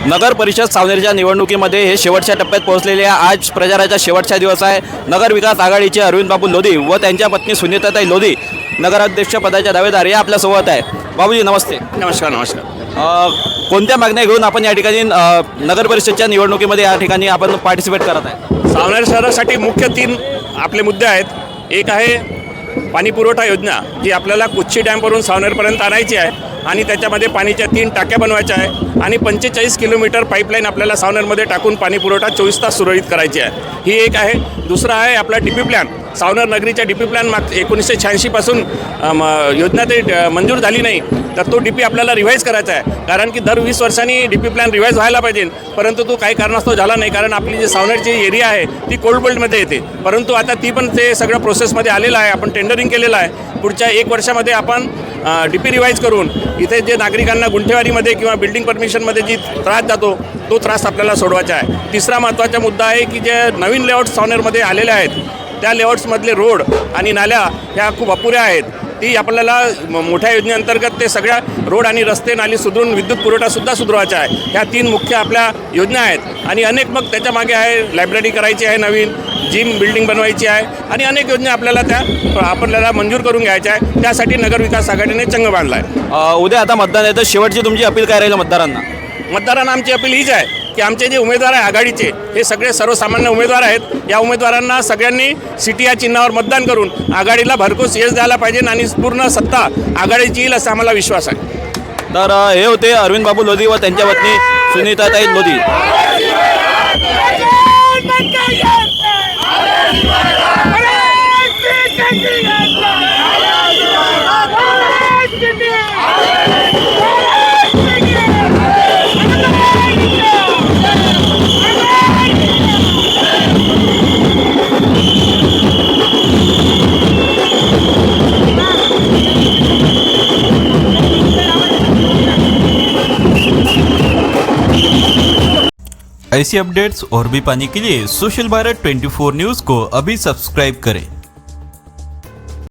नगर परिषद सावनेरच्या निवडणुकीमध्ये हे शेवटच्या टप्प्यात पोहोचलेले आहे। आज प्रचाराचा शेवटचा दिवस आहे। नगर विकास आघाडीचे अरविंद बाबू लोधी व त्यांच्या पत्नी सुनीताताई लोधी नगराध्यक्ष पदाच्या दावेदार या आपल्यासोबत आहे। बाबूजी नमस्ते। नमस्कार नमस्कार। कोणत्या मागण्या घेऊन आपण या ठिकाणी नगर परिषदच्या निवडणुकीमध्ये या ठिकाणी आपण पार्टिसिपेट करत आहे? सावनेर शहरासाठी मुख्य 3 आपले मुद्दे आहेत। एक आहे पाणी पुरवठा योजना, जी आपल्याला कुच्ची डॅमवरून सावनेरपर्यंत आणायची आहे आणि त्याच्यामध्ये पाणीच्या 3 टाक्या बनवायच्या आहे आणि 45 किलोमीटर पाईपलाईन आपल्याला सावनेरमध्ये टाकून पाणी पुरवठा 24 तास सुरळीत करायची आहे। ही एक आहे। दुसरा आहे आपला DP प्लॅन। सावनेर नगरीच्या DP प्लॅन 1986 पासून योजना ते मंजूर झाली नाही, तर तो DP आपल्याला रिवाईज करायचा आहे। कारण की दर 20 वर्षांनी DP प्लॅन रिवाईज व्हायला पाहिजे, परंतु तो काही कारणास्तव झाला नाही। कारण आपली जी सावनेरची एरिया आहे ती कोल्ड बेल्टमध्ये येते, परंतु आता ती पण ते सगळं प्रोसेसमध्ये आलेलं आहे। आपण टेंडरिंग केलेलं आहे। पुढच्या 1 वर्षामध्ये आपण DP रिवाईज करून इथे जे नागरिकांना गुंठेवारीमध्ये किंवा बिल्डिंग परमिशनमध्ये जी त्रास जातो तो त्रास आपल्याला सोडवायचा आहे। तिसरा महत्त्वाचा मुद्दा आहे की जे नवीन लेआउट सावनेरमध्ये आलेले आहेत त्या लेआउट्समधले रोड आणि नाल्या ह्या खूप अपुऱ्या आहेत। ती आपल्याला मोठ्या योजनेअंतर्गत ते सगळ्या रोड आणि रस्ते नाली सुधारून विद्युत पुरवठासुद्धा सुधारायचा आहे। ह्या 3 मुख्य आपल्या योजना आहेत आणि अनेक मग त्याच्यामागे आहे लायब्ररी करायची आहे, नवीन जिम बिल्डिंग बनवायची आहे आणि अनेक योजना आपल्याला मंजूर करून घ्यायच्या आहे। त्यासाठी नगर विकास आघाडीने चंग बांधला आहे। उद्या आता मतदान आहे, तर शेवटची तुमची अपील काय राहील मतदारांना? मतदारांना आमची अपील हीच आहे की आमचे जे उमेदवार आहे आघाडीचे हे सगळे सर्वसामान्य उमेदवार आहेत। या उमेदवारांना सगळ्यांनी सिटी या चिन्हावर मतदान करून आघाडीला भरघोस यश द्यायला पाहिजे आणि पूर्ण सत्ता आघाडीची येईल असा आम्हाला विश्वास आहे। तर हे होते अरविंद बाबू लोधी व त्यांच्या पत्नी सुनीताताई लोधी। ऐसी अपडेट्स और भी पाने के लिए सोशल भारत 24 न्यूज़ को अभी सब्सक्राइब करें।